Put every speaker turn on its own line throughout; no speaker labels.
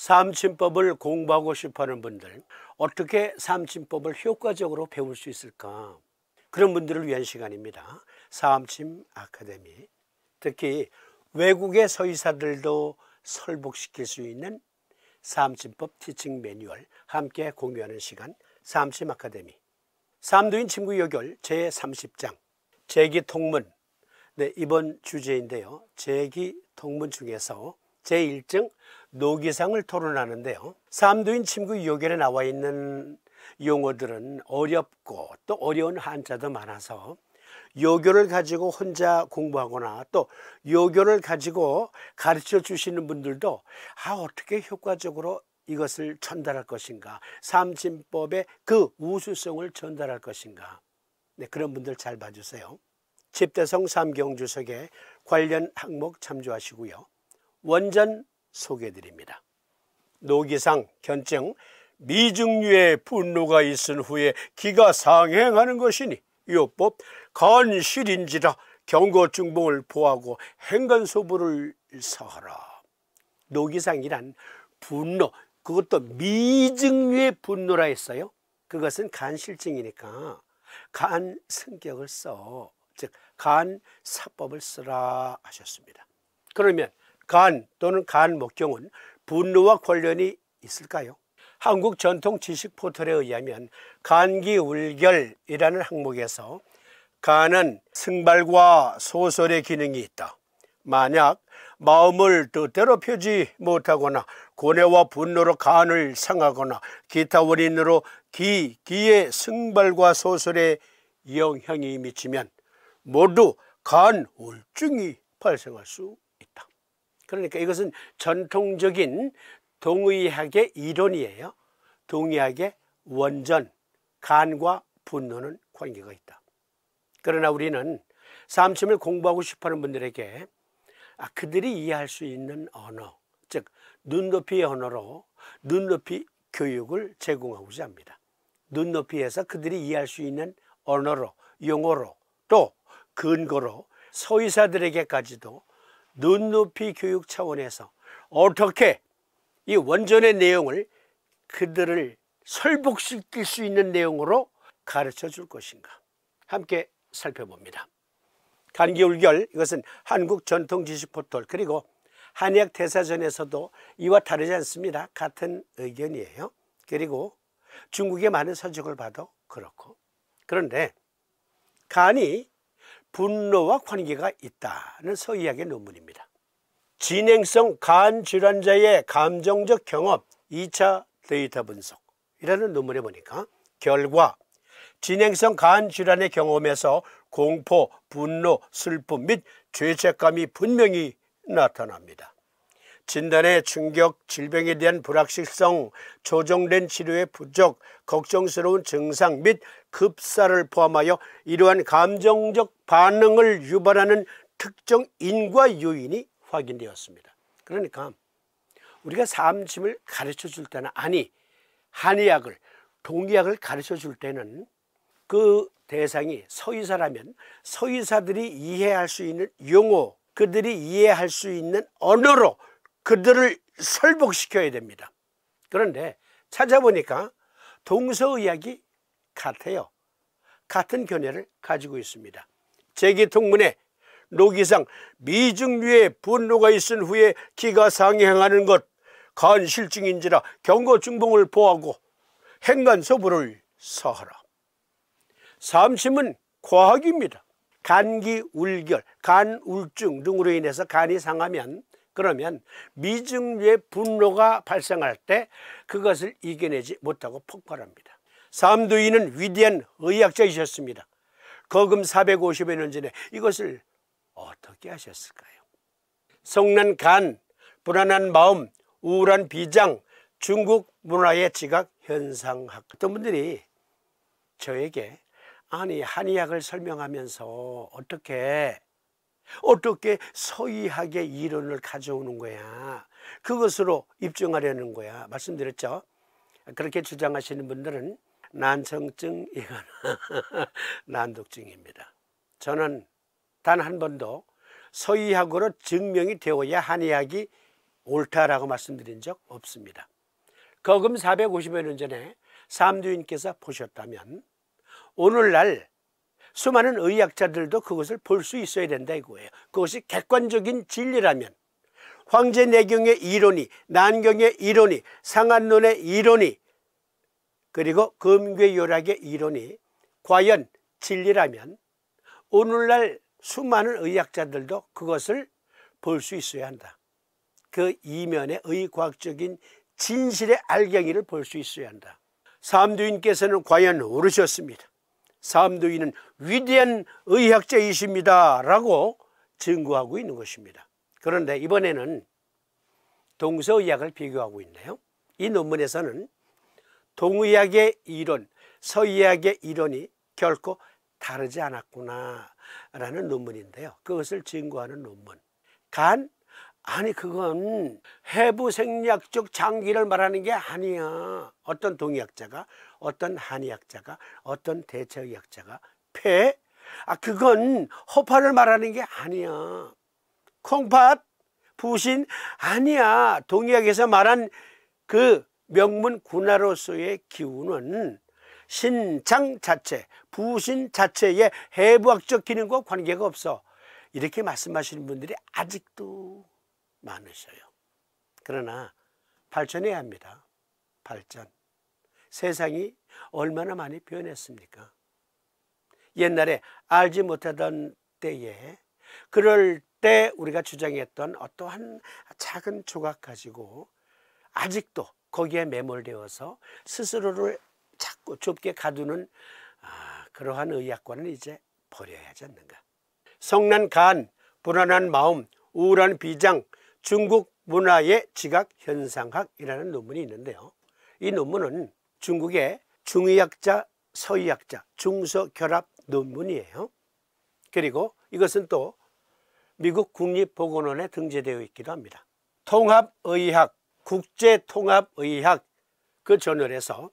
삼침법을 공부하고 싶어하는 분들, 어떻게 삼침법을 효과적으로 배울 수 있을까? 그런 분들을 위한 시간입니다. 삼침 아카데미. 특히 외국의 서의사들도 설복시킬 수 있는 삼침법 티칭 매뉴얼 함께 공유하는 시간, 삼침 아카데미. 삼두인 친구 요결 제30장 제기통문. 네, 이번 주제인데요. 제기통문 중에서 제1정 노기상을 토론하는데요. 삼두인 친구 요결에 나와 있는 용어들은 어렵고 또 어려운 한자도 많아서 요결을 가지고 혼자 공부하거나 또 요결을 가지고 가르쳐 주시는 분들도 어떻게 효과적으로 이것을 전달할 것인가, 삼침법의 그 우수성을 전달할 것인가. 네, 그런 분들 잘 봐주세요. 집대성 삼경주석의 관련 항목 참조하시고요. 원전 소개해드립니다. 노기상, 견증, 미증류의 분노가 있은 후에 기가 상행하는 것이니 요법 간실인지라 경고중봉을 보하고 행간소부를 서하라. 노기상이란 분노, 그것도 미증류의 분노라 했어요. 그것은 간실증이니까 간승격을 써, 즉 간사법을 쓰라 하셨습니다. 그러면 간 또는 간목경은 분노와 관련이 있을까요? 한국 전통 지식 포털에 의하면 간기울결이라는 항목에서 간은 승발과 소설의 기능이 있다. 만약 마음을 뜻대로 펴지 못하거나 고뇌와 분노로 간을 상하거나 기타 원인으로 기의 승발과 소설에 영향이 미치면 모두 간울증이 발생할 수 있다. 그러니까 이것은 전통적인 동의학의 이론이에요. 동의학의 원전, 간과 분노는 관계가 있다. 그러나 우리는 삼침을 공부하고 싶어하는 분들에게 그들이 이해할 수 있는 언어, 즉 눈높이의 언어로 눈높이 교육을 제공하고자 합니다. 눈높이에서 그들이 이해할 수 있는 언어로, 용어로, 또 근거로 서의사들에게까지도 눈높이 교육 차원에서 어떻게 이 원전의 내용을 그들을 설복시킬 수 있는 내용으로 가르쳐 줄 것인가, 함께 살펴봅니다. 간기울결, 이것은 한국 전통지식 포털 그리고 한의학 대사전에서도 이와 다르지 않습니다. 같은 의견이에요. 그리고 중국의 많은 서적을 봐도 그렇고. 그런데 간이 분노와 관계가 있다는 서의학의 논문입니다. 진행성 간 질환자의 감정적 경험 2차 데이터 분석이라는 논문에 보니까 결과 진행성 간 질환의 경험에서 공포, 분노, 슬픔 및 죄책감이 분명히 나타납니다. 진단의 충격, 질병에 대한 불확실성, 조정된 치료의 부족, 걱정스러운 증상 및 급사를 포함하여 이러한 감정적 반응을 유발하는 특정 인과 요인이 확인되었습니다. 그러니까 우리가 삼침을 가르쳐 줄 때는, 아니 한의학을, 동의학을 가르쳐 줄 때는 그 대상이 서의사라면 서의사들이 이해할 수 있는 용어, 그들이 이해할 수 있는 언어로 그들을 설복시켜야 됩니다. 그런데 찾아보니까 동서의학이 같아요. 같은 견해를 가지고 있습니다. 제기통문에 노기상, 미증류의 분노가 있은 후에 기가 상행하는 것 간실증인지라 경고중봉을 보하고 행간소부를 서하라. 삼침은 과학입니다. 간기울결, 간울증 등으로 인해서 간이 상하면, 그러면 미증류의 분노가 발생할 때 그것을 이겨내지 못하고 폭발합니다. 삼두인은 위대한 의학자이셨습니다. 거금 450여 년 전에 이것을 어떻게 하셨을까요? 성난 간, 불안한 마음, 우울한 비장, 중국 문화의 지각 현상학. 어떤 분들이 저에게 아니 한의학을 설명하면서 어떻게 서의학의 이론을 가져오는 거야, 그것으로 입증하려는 거야 말씀드렸죠. 그렇게 주장하시는 분들은 난청증이거나 난독증입니다. 저는 단 한 번도 서의학으로 증명이 되어야 한의학이 옳다라고 말씀드린 적 없습니다. 거금 450여 년 전에 삼두인께서 보셨다면 오늘날 수많은 의학자들도 그것을 볼 수 있어야 된다 이거예요. 그것이 객관적인 진리라면 황제내경의 이론이, 난경의 이론이, 상한론의 이론이, 그리고 금괴요락의 이론이 과연 진리라면 오늘날 수많은 의학자들도 그것을 볼 수 있어야 한다. 그 이면의 의과학적인 진실의 알갱이를 볼 수 있어야 한다. 삼두인께서는 과연 옳으셨습니다. 삼두인은 위대한 의학자이십니다 라고 증거하고 있는 것입니다. 그런데 이번에는 동서의학을 비교하고 있네요. 이 논문에서는 동의학의 이론, 서의학의 이론이 결코 다르지 않았구나 라는 논문인데요. 그것을 증거하는 논문. 간? 아니 그건 해부생리학적 장기를 말하는 게 아니야. 어떤 동의학자가, 어떤 한의학자가, 어떤 대체의학자가 폐? 그건 허파를 말하는 게 아니야. 콩팥? 부신? 아니야. 동의학에서 말한 그 명문 군화로서의 기운은 신장 자체, 부신 자체의 해부학적 기능과 관계가 없어. 이렇게 말씀하시는 분들이 아직도 많으셔요. 그러나 발전해야 합니다. 발전. 세상이 얼마나 많이 변했습니까? 옛날에 알지 못하던 때에 그럴 때 우리가 주장했던 어떠한 작은 조각 가지고 아직도 거기에 매몰되어서 스스로를 자꾸 좁게 가두는 그러한 의학관은 이제 버려야 하지 않는가. 성난 간, 불안한 마음, 우울한 비장, 중국 문화의 지각 현상학이라는 논문이 있는데요. 이 논문은 중국의 중의학자, 서의학자, 중서결합 논문이에요. 그리고 이것은 또 미국 국립보건원에 등재되어 있기도 합니다. 통합의학, 국제통합의학 그 저널에서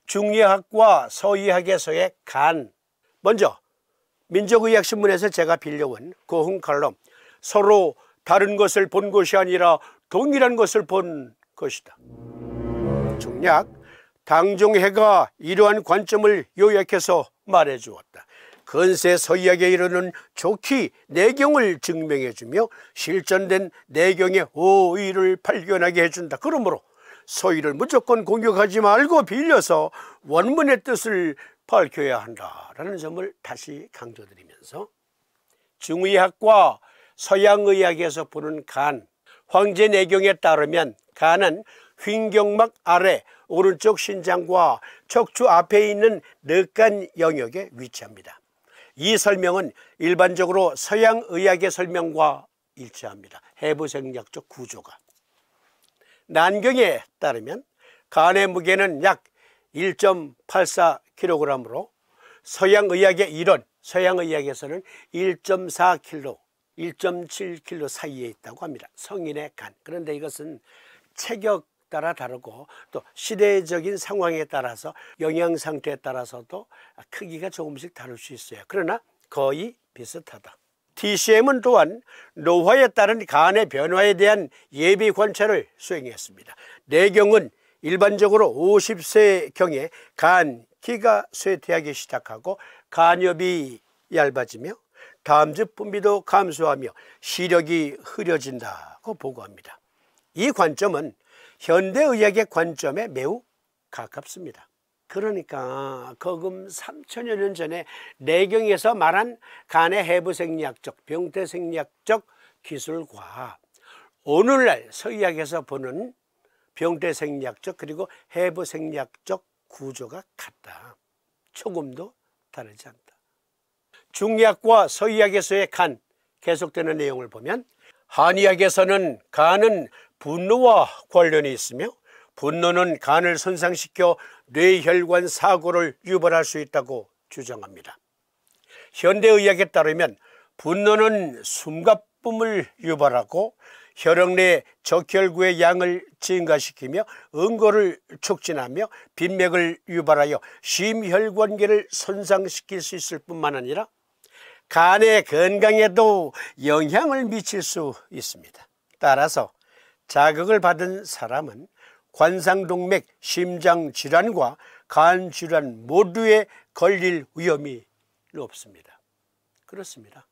중의학과 서의학에서의 간, 먼저 민족의학신문에서 제가 빌려온 고흥 칼럼, 서로 다른 것을 본 것이 아니라 동일한 것을 본 것이다. 중략, 당종해가 이러한 관점을 요약해서 말해주었다. 근세 서의학에 이르는 좋기 내경을 증명해주며 실전된 내경의 오의를 발견하게 해준다. 그러므로 서의를 무조건 공격하지 말고 빌려서 원문의 뜻을 밝혀야 한다라는 점을 다시 강조드리면서 중의학과 서양의학에서 보는 간, 황제내경에 따르면 간은 횡경막 아래 오른쪽 신장과 척추 앞에 있는 늑간 영역에 위치합니다. 이 설명은 일반적으로 서양의학의 설명과 일치합니다. 해부생리학적 구조가. 난경에 따르면 간의 무게는 약 1.84kg으로 서양의학의 이론, 서양의학에서는 1.4kg, 1.7kg 사이에 있다고 합니다. 성인의 간. 그런데 이것은 체격 따라 다르고 또 시대적인 상황에 따라서 영양 상태에 따라서도 크기가 조금씩 다를 수 있어요. 그러나 거의 비슷하다. TCM은 또한 노화에 따른 간의 변화에 대한 예비 관찰을 수행했습니다. 내경은 일반적으로 50세경에 간 기가 쇠퇴하기 시작하고 간엽이 얇아지며 담즙 분비도 감소하며 시력이 흐려진다고 보고합니다. 이 관점은 현대의학의 관점에 매우 가깝습니다. 그러니까 거금 3000여 년 전에 내경에서 말한 간의 해부생리학적, 병태생리학적 기술과 오늘날 서의학에서 보는 병태생리학적 그리고 해부생리학적 구조가 같다. 조금도 다르지 않다. 중의학과 서의학에서의 간, 계속되는 내용을 보면 한의학에서는 간은 분노와 관련이 있으며 분노는 간을 손상시켜 뇌혈관 사고를 유발할 수 있다고 주장합니다. 현대의학에 따르면 분노는 숨가쁨을 유발하고 혈액 내 적혈구의 양을 증가시키며 응고를 촉진하며 빈맥을 유발하여 심혈관계를 손상시킬 수 있을 뿐만 아니라 간의 건강에도 영향을 미칠 수 있습니다. 따라서 자극을 받은 사람은 관상동맥, 심장질환과 간질환 모두에 걸릴 위험이 높습니다. 그렇습니다.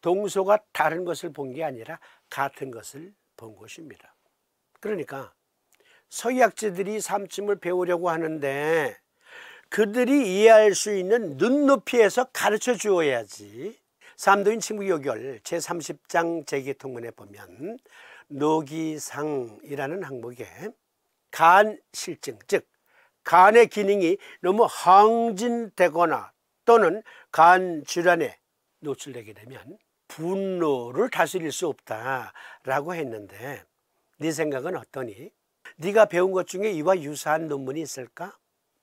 동서가 다른 것을 본 게 아니라 같은 것을 본 것입니다. 그러니까 서의학자들이 삼침을 배우려고 하는데 그들이 이해할 수 있는 눈높이에서 가르쳐 주어야지. 삼도인 친구요결 제30장 제기통문에 보면 노기상이라는 항목에 간실증, 즉 간의 기능이 너무 항진되거나 또는 간질환에 노출되게 되면 분노를 다스릴 수 없다라고 했는데 네 생각은 어떠니? 네가 배운 것 중에 이와 유사한 논문이 있을까?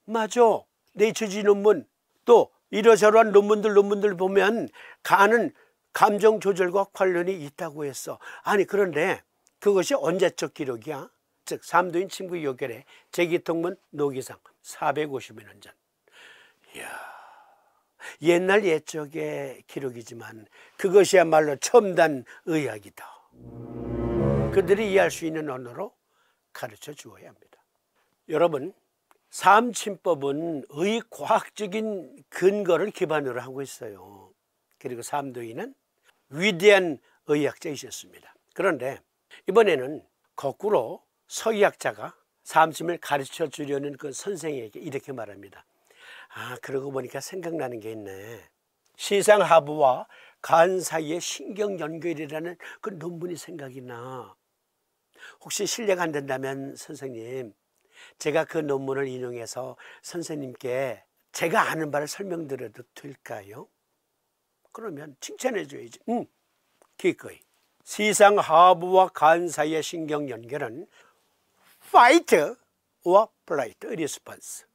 맞아. 네이처지 논문, 또 이러저러한 논문들 보면 간은 감정 조절과 관련이 있다고 했어. 아니 그런데 그것이 언제적 기록이야? 즉 삼도인 친구 요결의 제기통문 노기상 450여 년 전. 이야, 옛날 옛적의 기록이지만 그것이야말로 첨단 의학이다. 그들이 이해할 수 있는 언어로 가르쳐 주어야 합니다. 여러분, 삼침법은 의과학적인 근거를 기반으로 하고 있어요. 그리고 삼도인은 위대한 의학자이셨습니다. 그런데 이번에는 거꾸로 서의학자가 삼침을 가르쳐 주려는 그 선생에게 이렇게 말합니다. 아, 그러고 보니까 생각나는 게 있네. 시상하부와 간 사이의 신경 연결이라는 그 논문이 생각이 나. 혹시 실례가 안 된다면 선생님, 제가 그 논문을 인용해서 선생님께 제가 아는 바를 설명드려도 될까요? 그러면 칭찬해 줘야지. 기꺼이. 시상하부와 간 사이의 신경 연결은 fight or flight response.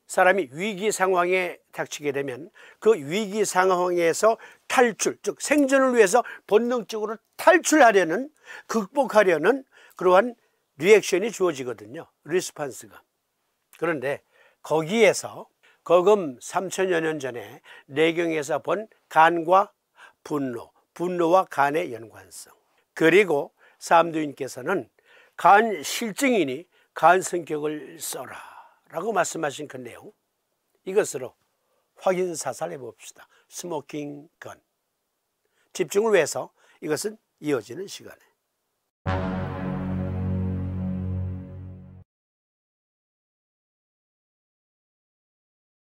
사람이 위기 상황에 닥치게 되면 그 위기 상황에서 탈출, 즉 생존을 위해서 본능적으로 탈출하려는, 극복하려는 그러한 리액션이 주어지거든요. 리스판스가. 그런데 거기에서 거금 3000여 년 전에 내경에서 본 간과 분노, 분노와 간의 연관성, 그리고 삼도인께서는 간 실증이니 간 성격을 써라 라고 말씀하신 그 내용, 이것으로 확인 사살해 봅시다. 스모킹 건. 집중을 위해서 이것은 이어지는 시간에